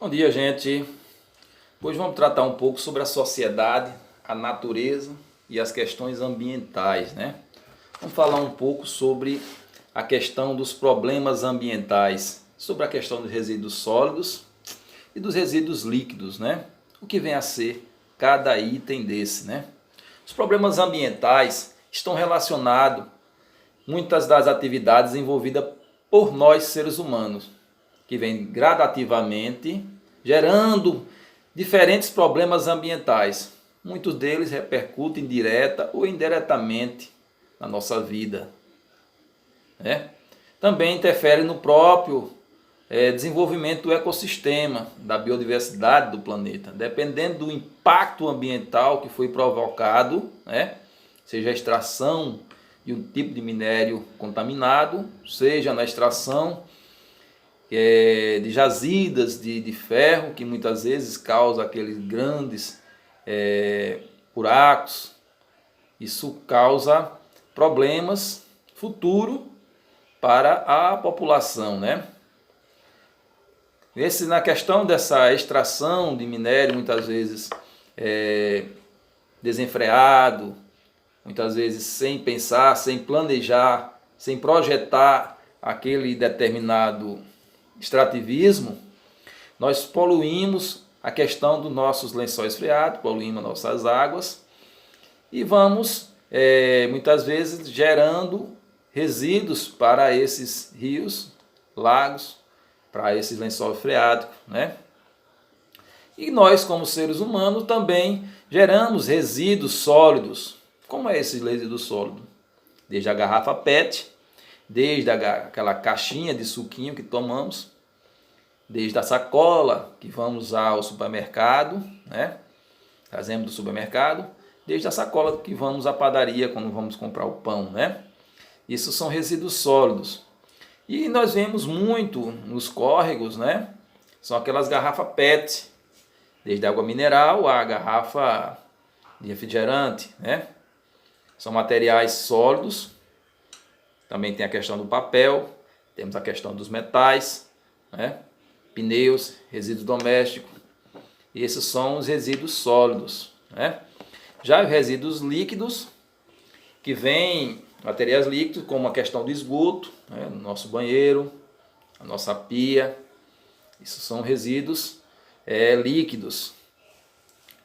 Bom dia, gente. Hoje vamos tratar um pouco sobre a sociedade, a natureza e as questões ambientais, né? Vamos falar um pouco sobre a questão dos problemas ambientais, sobre a questão dos resíduos sólidos e dos resíduos líquidos, né? O que vem a ser cada item desse, né? Os problemas ambientais estão relacionados muitas das atividades envolvidas por nós seres humanos, que vem gradativamente gerando diferentes problemas ambientais. Muitos deles repercutem direta ou indiretamente na nossa vida, né? Também interfere no próprio desenvolvimento do ecossistema, da biodiversidade do planeta, dependendo do impacto ambiental que foi provocado, né? Seja a extração de um tipo de minério contaminado, seja na extração de jazidas de ferro, que muitas vezes causa aqueles grandes buracos. Isso causa problemas futuros para a população, né? Na questão dessa extração de minério, muitas vezes desenfreado, muitas vezes sem pensar, sem planejar, sem projetar aquele determinado extrativismo, nós poluímos a questão dos nossos lençóis freáticos, poluímos nossas águas e vamos muitas vezes gerando resíduos para esses rios, lagos, para esses lençóis freáticos, né? E nós, como seres humanos, também geramos resíduos sólidos. Como é esse resíduo sólido? Desde a garrafa PET, desde aquela caixinha de suquinho que tomamos, desde a sacola que vamos usar ao supermercado, né? Trazemos do supermercado, desde a sacola que vamos à padaria quando vamos comprar o pão, né? Isso são resíduos sólidos. E nós vemos muito nos córregos, né? São aquelas garrafas PET, desde a água mineral à garrafa de refrigerante, né? São materiais sólidos. Também tem a questão do papel, temos a questão dos metais, né? Pneus, resíduos domésticos. E esses são os resíduos sólidos, né? Já os resíduos líquidos, que vêm materiais líquidos, como a questão do esgoto, né? No nosso banheiro, a nossa pia. Isso são resíduos líquidos.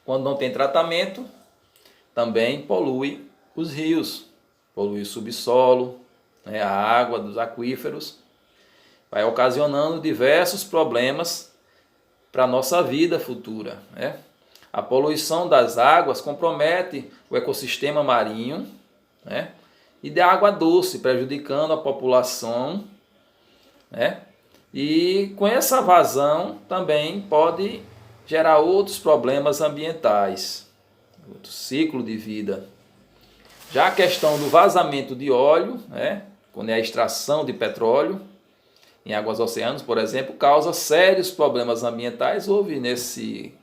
Quando não tem tratamento, também polui os rios, polui o subsolo, a água dos aquíferos, vai ocasionando diversos problemas para a nossa vida futura, né? A poluição das águas compromete o ecossistema marinho, né? E da água doce, prejudicando a população, né? E com essa vazão também pode gerar outros problemas ambientais, outro ciclo de vida. Já a questão do vazamento de óleo, né? Quando é a extração de petróleo em águas oceanas, por exemplo, causa sérios problemas ambientais. Houve nesse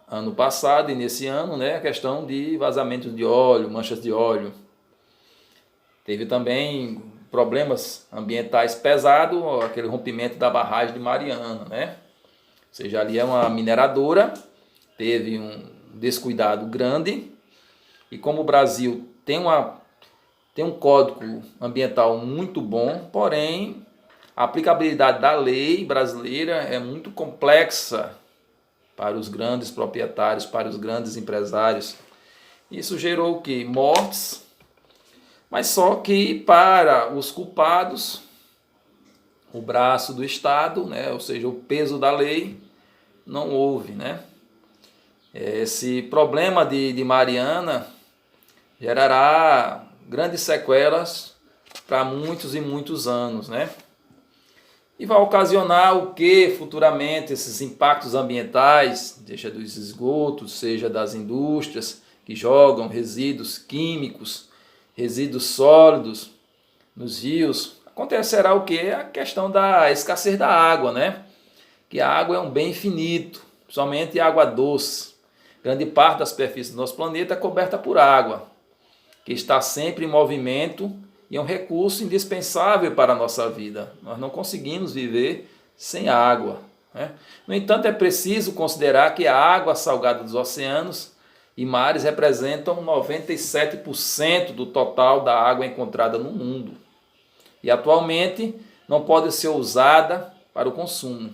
ano passado e nesse ano, né, a questão de vazamento de óleo, manchas de óleo. Teve também problemas ambientais pesados, aquele rompimento da barragem de Mariana, né? Ou seja, ali é uma mineradora, teve um descuidado grande, e como o Brasil tem um código ambiental muito bom, porém a aplicabilidade da lei brasileira é muito complexa para os grandes proprietários, para os grandes empresários. Isso gerou o quê? Mortes, mas só que para os culpados, o braço do Estado, né? Ou seja, o peso da lei, não houve, né? Esse problema de Mariana gerará grandes sequelas para muitos e muitos anos, né? E vai ocasionar o que futuramente? Esses impactos ambientais, seja dos esgotos, seja das indústrias que jogam resíduos químicos, resíduos sólidos nos rios. Acontecerá o que? A questão da escassez da água, né? Que a água é um bem finito, somente água doce. Grande parte da superfície do nosso planeta é coberta por água, que está sempre em movimento e é um recurso indispensável para a nossa vida. Nós não conseguimos viver sem água, né? No entanto, é preciso considerar que a água salgada dos oceanos e mares representam 97% do total da água encontrada no mundo e atualmente não pode ser usada para o consumo.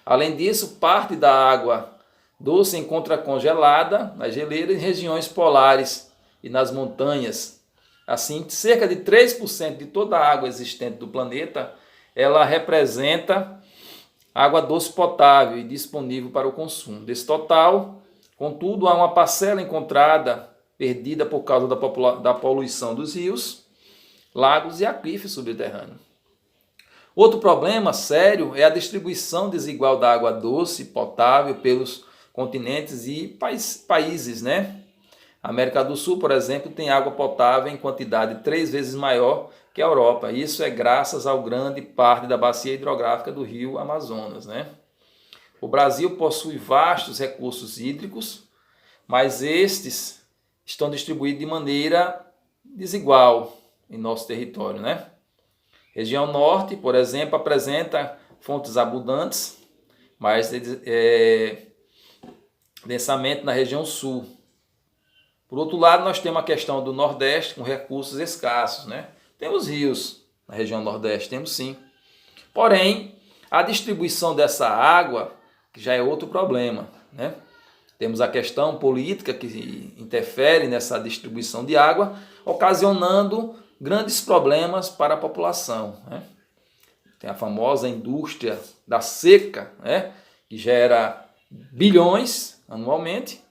Além disso, parte da água doce encontra congelada nas geleiras em regiões polares e nas montanhas. Assim, cerca de 3% de toda a água existente do planeta, ela representa água doce potável e disponível para o consumo. Desse total, contudo, há uma parcela encontrada perdida por causa da poluição dos rios, lagos e aquíferos subterrâneos. Outro problema sério é a distribuição desigual da água doce potável pelos continentes e países, né? A América do Sul, por exemplo, tem água potável em quantidade 3 vezes maior que a Europa. Isso é graças ao grande parte da bacia hidrográfica do rio Amazonas, né? O Brasil possui vastos recursos hídricos, mas estes estão distribuídos de maneira desigual em nosso território, né? Região Norte, por exemplo, apresenta fontes abundantes, mas densamente na região Sul. Por outro lado, nós temos a questão do Nordeste com recursos escassos, né? Temos rios na região Nordeste, temos sim. Porém, a distribuição dessa água já é outro problema, né? Temos a questão política que interfere nessa distribuição de água, ocasionando grandes problemas para a população, né? Tem a famosa indústria da seca, né? Que gera bilhões anualmente,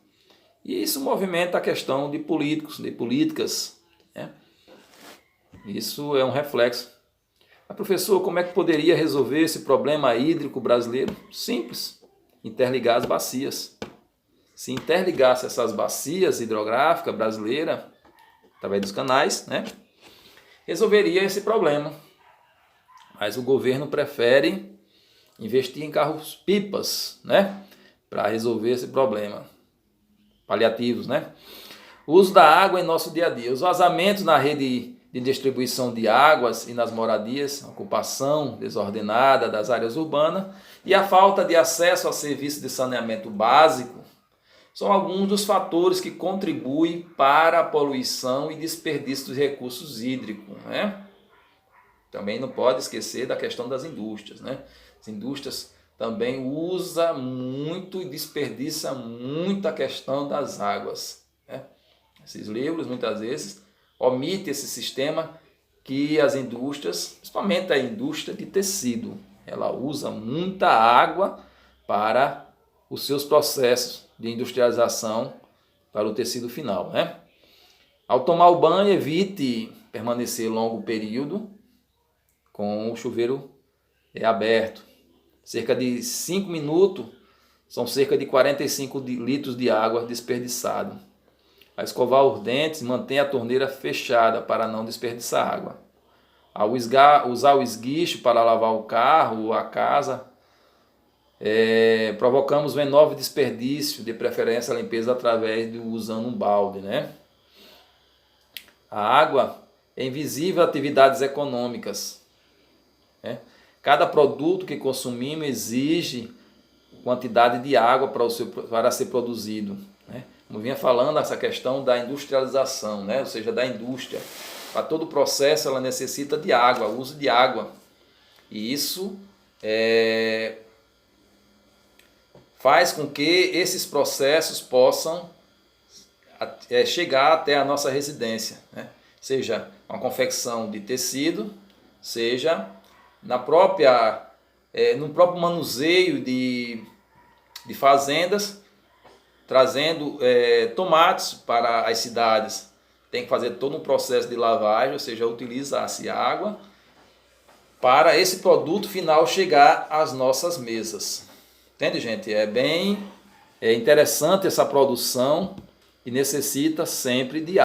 e isso movimenta a questão de políticos, de políticas, né? Isso é um reflexo. Mas, professor, como é que poderia resolver esse problema hídrico brasileiro? Simples, interligar as bacias. Se interligasse essas bacias hidrográficas brasileiras, através dos canais, né, resolveria esse problema. Mas o governo prefere investir em carros-pipas, né, para resolver esse problema. Paliativos, né? O uso da água em nosso dia a dia. Os vazamentos na rede de distribuição de águas e nas moradias, a ocupação desordenada das áreas urbanas e a falta de acesso a serviços de saneamento básico são alguns dos fatores que contribuem para a poluição e desperdício dos recursos hídricos, né? Também não pode esquecer da questão das indústrias, né? As indústrias também usam muito e desperdiçam muito a questão das águas, né? Esses livros, muitas vezes, omitem esse sistema que as indústrias, principalmente a indústria de tecido, ela usa muita água para os seus processos de industrialização para o tecido final, né? Ao tomar o banho, evite permanecer longo período com o chuveiro aberto. Cerca de 5 minutos são cerca de 45 litros de água desperdiçado. Ao escovar os dentes, mantenha a torneira fechada para não desperdiçar água. Ao usar o esguicho para lavar o carro ou a casa, provocamos um enorme desperdício, de preferência a limpeza através de usando um balde, né? A água é invisível a atividades econômicas, né? Cada produto que consumimos exige quantidade de água para ser produzido, né? Como vinha falando, essa questão da industrialização, né? Ou seja, da indústria. Para todo o processo ela necessita de água, uso de água. E isso faz com que esses processos possam chegar até a nossa residência, né? Seja uma confecção de tecido, seja no próprio manuseio de fazendas, trazendo tomates para as cidades. Tem que fazer todo um processo de lavagem, ou seja, utilizar-se água para esse produto final chegar às nossas mesas. Entende, gente? É bem interessante essa produção e necessita sempre de água.